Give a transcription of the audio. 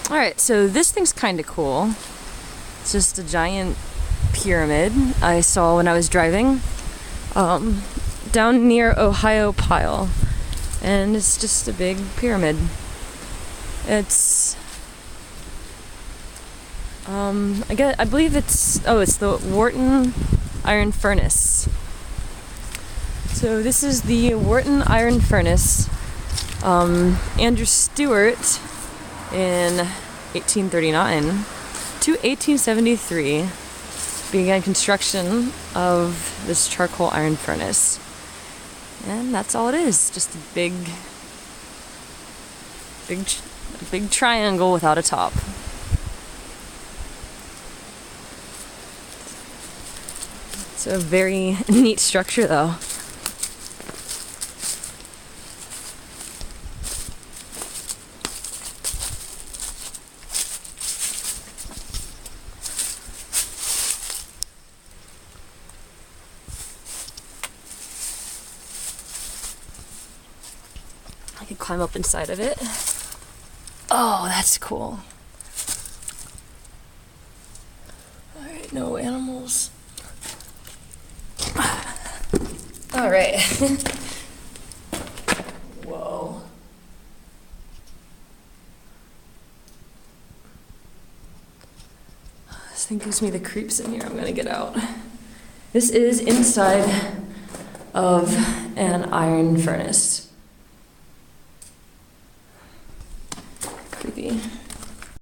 Alright, so this thing's kind of cool. It's just a giant pyramid I saw when I was driving down near Ohiopyle. And it's just a big pyramid. It's I believe it's the Wharton Iron Furnace. So this is the Wharton Iron Furnace. Andrew Stewart in 1839 to 1873 began construction of this charcoal iron furnace. And that's all it is, just a big triangle without a top. It's a very neat structure though. I could climb up inside of it. Oh, that's cool. Alright, no animals. Alright. Whoa. This thing gives me the creeps in here. I'm gonna get out. This is inside of an iron furnace. Creepy.